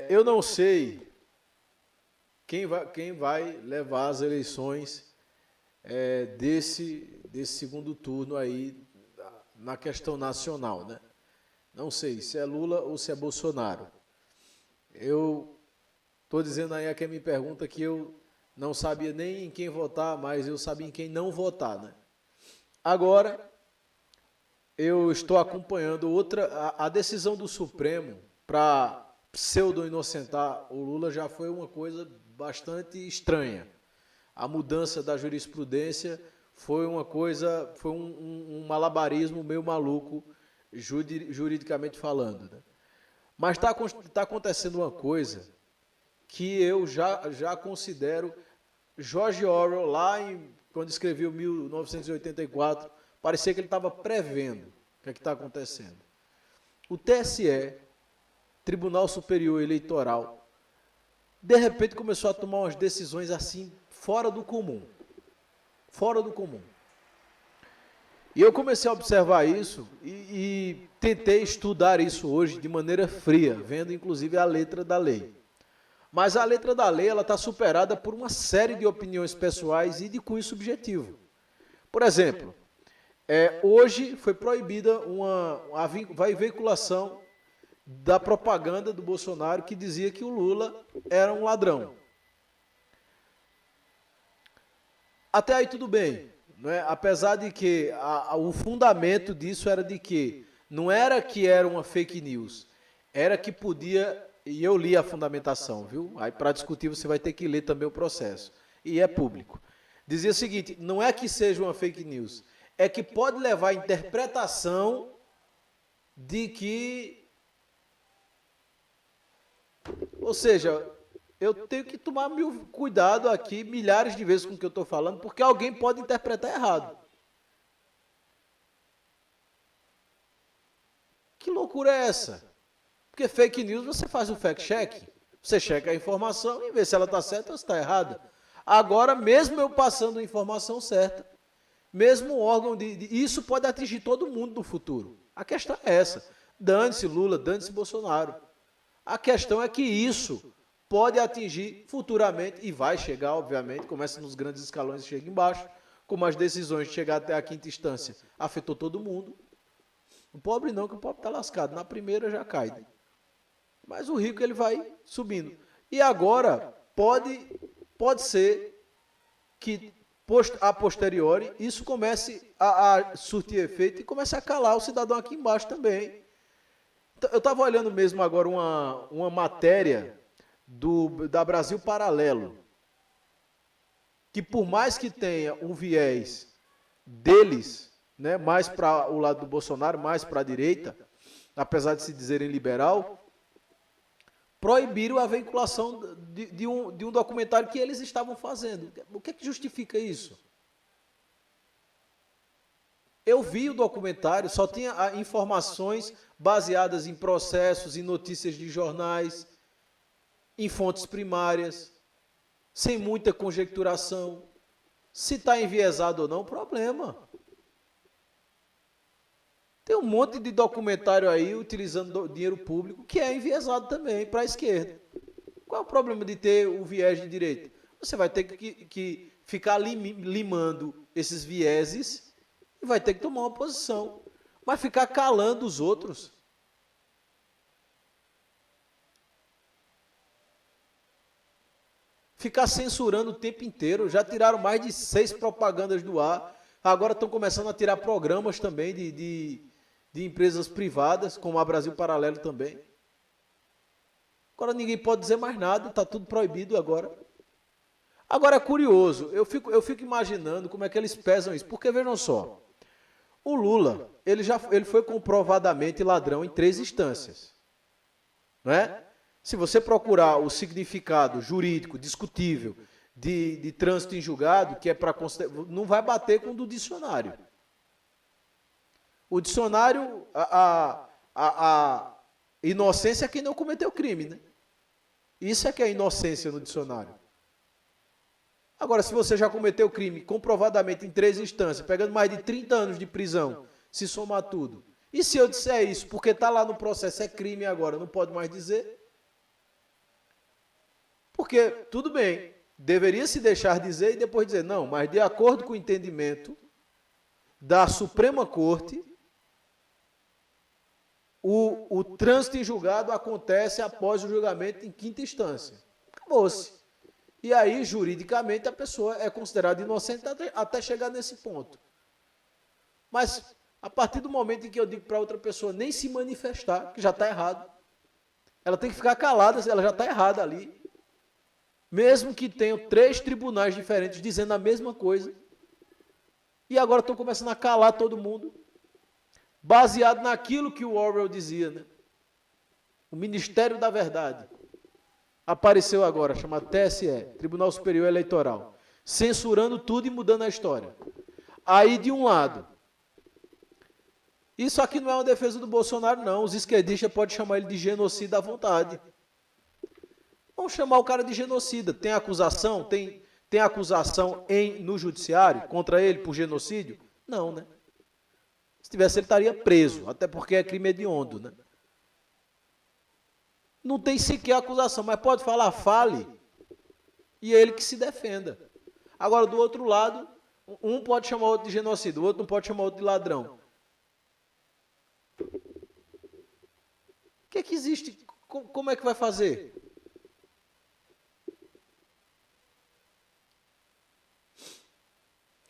Eu não sei quem vai levar as eleições desse segundo turno aí na questão nacional, né? Não sei se é Lula ou se é Bolsonaro. Eu estou dizendo aí a quem me pergunta que eu não sabia nem em quem votar, mas eu sabia em quem não votar, né? Agora, eu estou acompanhando a decisão do Supremo para pseudo-inocentar o Lula já foi uma coisa bastante estranha. A mudança da jurisprudência foi uma coisa, foi um malabarismo meio maluco, juridicamente falando, né? Mas tá acontecendo uma coisa que eu já considero George Orwell, quando escreveu 1984, parecia que ele estava prevendo o que está acontecendo. O TSE, Tribunal Superior Eleitoral, de repente começou a tomar umas decisões assim, fora do comum. Fora do comum. E eu comecei a observar isso e tentei estudar isso hoje de maneira fria, vendo inclusive a letra da lei. Mas a letra da lei está superada por uma série de opiniões pessoais e de cunho subjetivo. Por exemplo, hoje foi proibida a veiculação da propaganda do Bolsonaro que dizia que o Lula era um ladrão. Até aí tudo bem, não é? Apesar de que o fundamento disso era de que não era que era uma fake news, era que podia, e eu li a fundamentação, viu? Aí para discutir você vai ter que ler também o processo, e é público. Dizia o seguinte, não é que seja uma fake news, é que pode levar à interpretação de que... Ou seja, eu tenho que tomar cuidado aqui, milhares de vezes com o que eu estou falando, porque alguém pode interpretar errado. Que loucura é essa? Porque fake news você faz o fact-check, você checa a informação e vê se ela está certa ou se está errada. Agora, mesmo eu passando a informação certa, mesmo o órgão isso pode atingir todo mundo no futuro. A questão é essa. Dane-se Lula, dane-se Bolsonaro. A questão é que isso pode atingir futuramente, e vai chegar, obviamente, começa nos grandes escalões e chega embaixo, como as decisões de chegar até a quinta instância afetou todo mundo. O pobre não, que o pobre está lascado. Na primeira já cai. Né? Mas o rico ele vai subindo. E agora pode ser que a posteriori isso comece a surtir efeito e comece a calar o cidadão aqui embaixo também. Eu estava olhando mesmo agora uma matéria da Brasil Paralelo, que por mais que tenha um viés deles, né, mais para o lado do Bolsonaro, mais para a direita, apesar de se dizerem liberal, proibiram a veiculação de um documentário que eles estavam fazendo. O que é que justifica isso? Eu vi o documentário, só tinha informações baseadas em processos, em notícias de jornais, em fontes primárias, sem muita conjecturação. Se está enviesado ou não, problema. Tem um monte de documentário aí utilizando dinheiro público que é enviesado também para a esquerda. Qual é o problema de ter o viés de direita? Você vai ter que ficar limando esses vieses e vai ter que tomar uma posição. Mas ficar calando os outros. Ficar censurando o tempo inteiro. Já tiraram mais de 6 propagandas do ar. Agora estão começando a tirar programas também de empresas privadas, como a Brasil Paralelo também. Agora ninguém pode dizer mais nada, está tudo proibido agora. Agora é curioso, eu fico imaginando como é que eles pesam isso, porque vejam só, o Lula, ele foi comprovadamente ladrão em 3 instâncias. Não é? Se você procurar o significado jurídico discutível de trânsito em julgado, que é para não vai bater com o do dicionário. O dicionário, a inocência é quem não cometeu crime, né? Isso é que é inocência no dicionário. Agora, se você já cometeu crime comprovadamente em 3 instâncias, pegando mais de 30 anos de prisão, se somar tudo, e se eu disser isso, porque está lá no processo, é crime agora, não pode mais dizer? Porque, tudo bem, deveria se deixar dizer e depois dizer, não, mas de acordo com o entendimento da Suprema Corte, o trânsito em julgado acontece após o julgamento em quinta instância. Acabou-se. E aí, juridicamente, a pessoa é considerada inocente até chegar nesse ponto. Mas, a partir do momento em que eu digo para outra pessoa nem se manifestar, que já está errado, ela tem que ficar calada, ela já está errada ali. Mesmo que tenham 3 tribunais diferentes dizendo a mesma coisa. E agora estão começando a calar todo mundo. Baseado naquilo que o Orwell dizia, né? O Ministério da Verdade. Apareceu agora, chamado TSE, Tribunal Superior Eleitoral. Censurando tudo e mudando a história. Aí, de um lado, isso aqui não é uma defesa do Bolsonaro, não. Os esquerdistas podem chamar ele de genocida à vontade. Vamos chamar o cara de genocida. Tem acusação? Tem acusação no judiciário contra ele por genocídio? Não, né? Se tivesse, ele estaria preso, até porque é crime hediondo, né? Não tem sequer acusação, mas pode falar, fale, e é ele que se defenda. Agora, do outro lado, um pode chamar o outro de genocida, o outro não pode chamar o outro de ladrão. O que é que existe? Como é que vai fazer?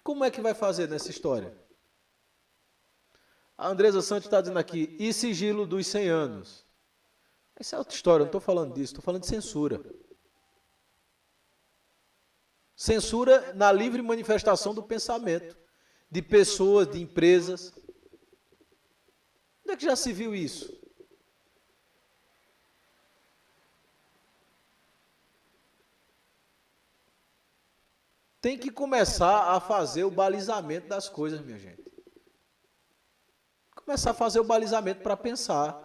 Como é que vai fazer nessa história? A Andresa Santos está dizendo aqui, e sigilo dos 100 anos? Essa é outra história, eu não estou falando disso, estou falando de censura. Censura na livre manifestação do pensamento, de pessoas, de empresas. Onde é que já se viu isso? Tem que começar a fazer o balizamento das coisas, minha gente. Começar a fazer o balizamento para pensar.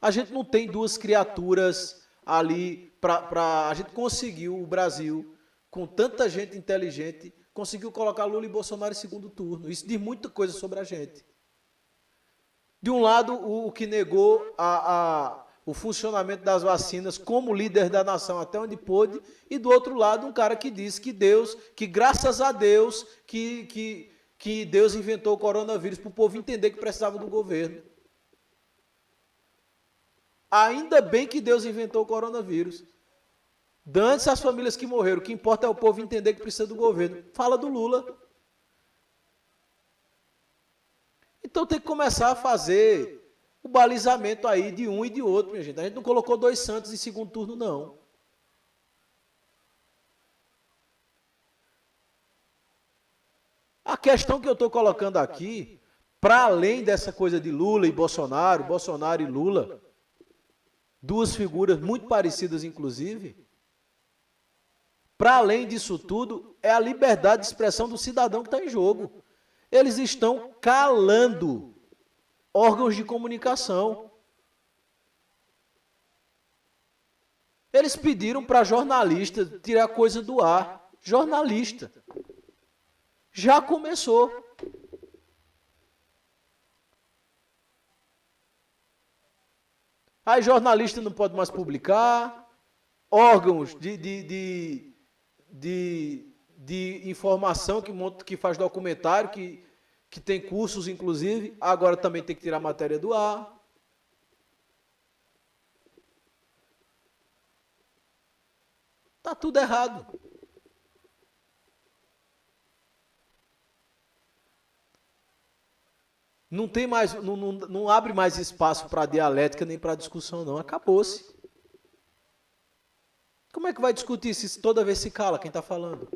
A gente não tem 2 criaturas ali para... A gente conseguiu, o Brasil, com tanta gente inteligente, conseguiu colocar Lula e Bolsonaro em segundo turno. Isso diz muita coisa sobre a gente. De um lado, o que negou o funcionamento das vacinas como líder da nação até onde pôde, e do outro lado, um cara que disse que Deus, que graças a Deus, que Deus inventou o coronavírus para o povo entender que precisava do governo. Ainda bem que Deus inventou o coronavírus. Dane-se as famílias que morreram, o que importa é o povo entender que precisa do governo. Fala do Lula. Então tem que começar a fazer o balizamento aí de um e de outro, minha gente. A gente não colocou 2 santos em segundo turno, não. A questão que eu estou colocando aqui, para além dessa coisa de Lula e Bolsonaro, Bolsonaro e Lula, 2 figuras muito parecidas, inclusive, para além disso tudo, é a liberdade de expressão do cidadão que está em jogo. Eles estão calando órgãos de comunicação. Eles pediram para jornalista tirar coisa do ar. Jornalista. Já começou. Aí jornalista não pode mais publicar. Órgãos de informação que faz documentário, que tem cursos, inclusive, agora também tem que tirar matéria do ar. Está tudo errado. Não tem mais, não abre mais espaço para dialética nem para discussão, não. Acabou-se. Como é que vai discutir se toda vez se cala quem está falando?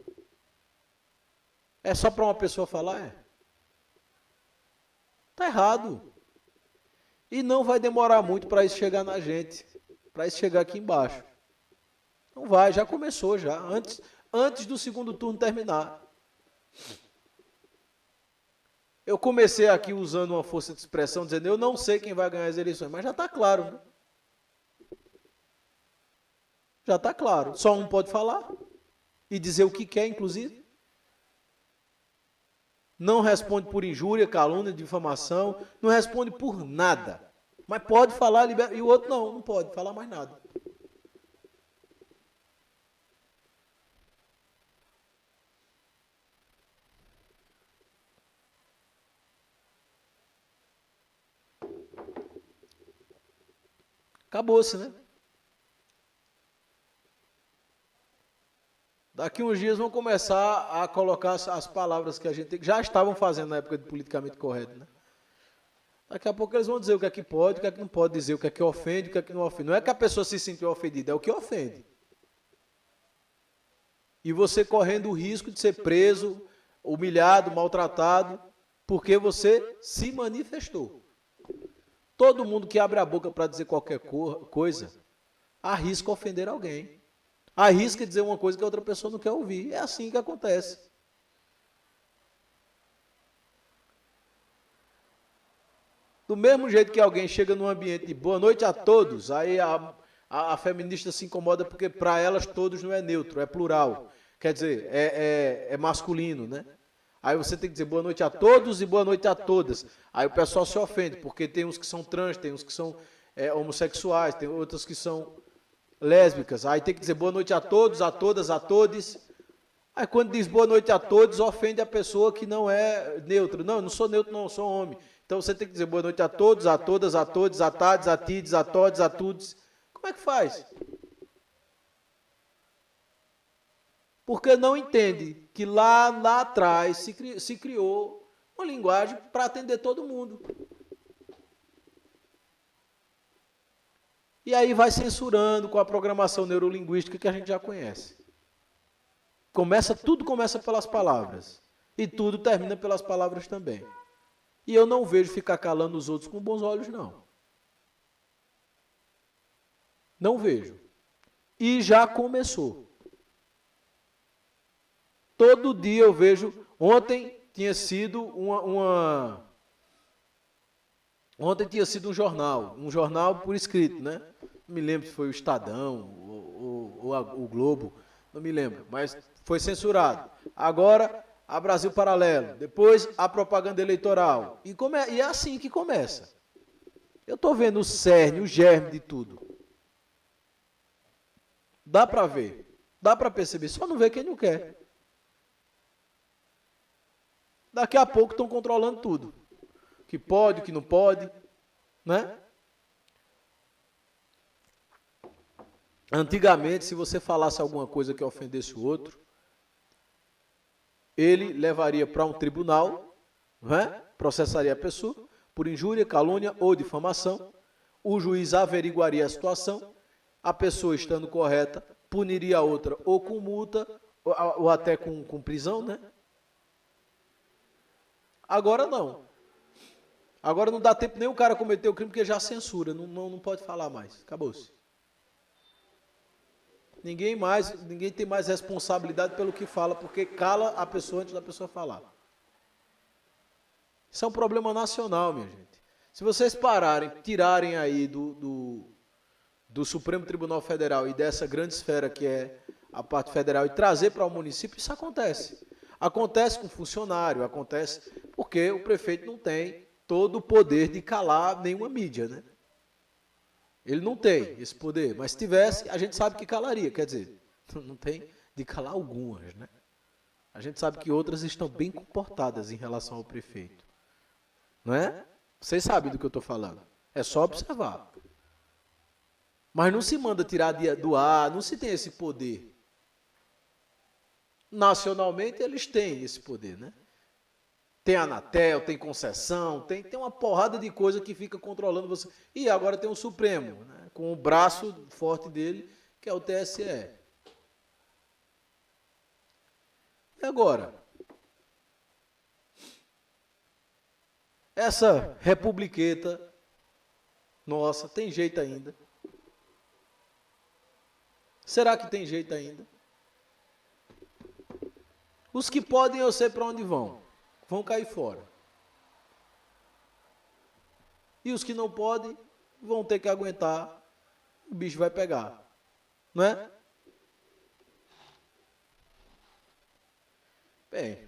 É só para uma pessoa falar? É. Está errado. E não vai demorar muito para isso chegar na gente, para isso chegar aqui embaixo. Não vai, já começou, já, antes do segundo turno terminar. Eu comecei aqui usando uma força de expressão, dizendo, eu não sei quem vai ganhar as eleições, mas já está claro, né? Já está claro. Só um pode falar e dizer o que quer, inclusive. Não responde por injúria, calúnia, difamação, não responde por nada. Mas pode falar, e o outro não pode falar mais nada. Acabou-se, né? Daqui uns dias vão começar a colocar as palavras que a gente já estavam fazendo na época de politicamente correto, né? Daqui a pouco eles vão dizer o que é que pode, o que é que não pode dizer, o que é que ofende, o que é que não ofende. Não é que a pessoa se sentiu ofendida, é o que ofende. E você correndo o risco de ser preso, humilhado, maltratado, porque você se manifestou. Todo mundo que abre a boca para dizer qualquer coisa, arrisca ofender alguém. Arrisca dizer uma coisa que a outra pessoa não quer ouvir. É assim que acontece. Do mesmo jeito que alguém chega num ambiente de boa noite a todos, aí a feminista se incomoda porque para elas todos não é neutro, é plural. Quer dizer, é masculino, né? Aí você tem que dizer boa noite a todos e boa noite a todas. Aí o pessoal se ofende, porque tem uns que são trans, tem uns que são homossexuais, tem outros que são lésbicas. Aí tem que dizer boa noite a todos, a todas, a todes. Aí quando diz boa noite a todos, ofende a pessoa que não é neutro. Não, eu não sou neutro, não, eu sou homem. Então você tem que dizer boa noite a todos, a todas, a todos, a tades, a tides, a todes, a tudes. Como é que faz? Porque não entende que lá atrás se criou uma linguagem para atender todo mundo. E aí vai censurando com a programação neurolinguística que a gente já conhece. Tudo começa pelas palavras. E tudo termina pelas palavras também. E eu não vejo ficar calando os outros com bons olhos, não. Não vejo. E já começou. Todo dia eu vejo. Ontem tinha sido Ontem tinha sido um jornal por escrito, né? Não me lembro se foi o Estadão ou o Globo, não me lembro, mas foi censurado. Agora, a Brasil Paralelo, depois a propaganda eleitoral. E é assim que começa. Eu estou vendo o cerne, o germe de tudo. Dá para ver, dá para perceber, só não vê quem não quer. Daqui a pouco estão controlando tudo. O que pode, o que não pode, né? Antigamente, se você falasse alguma coisa que ofendesse o outro, ele levaria para um tribunal, né? Processaria a pessoa por injúria, calúnia ou difamação. O juiz averiguaria a situação, a pessoa estando correta, puniria a outra ou com multa ou até com prisão, né? Agora não. Agora não dá tempo nem o cara cometer o crime porque já censura, não pode falar mais. Acabou-se. Ninguém tem mais responsabilidade pelo que fala, porque cala a pessoa antes da pessoa falar. Isso é um problema nacional, minha gente. Se vocês tirarem aí do Supremo Tribunal Federal e dessa grande esfera que é a parte federal e trazer para o município, isso acontece. Acontece com funcionário, acontece porque o prefeito não tem todo o poder de calar nenhuma mídia, né? Ele não tem esse poder, mas se tivesse, a gente sabe que calaria, quer dizer, não tem de calar algumas, né? A gente sabe que outras estão bem comportadas em relação ao prefeito, não é? Vocês sabem do que eu estou falando, é só observar. Mas não se manda tirar do ar, não se tem esse poder. Nacionalmente eles têm esse poder, né? Tem Anatel, tem concessão, tem uma porrada de coisa que fica controlando você. E agora tem o Supremo, né? Com o braço forte dele, que é o TSE. E agora? Essa republiqueta nossa, tem jeito ainda? Será que tem jeito ainda? Os que podem, eu sei para onde vão. Vão cair fora. E os que não podem, vão ter que aguentar. O bicho vai pegar. Não é? Bem,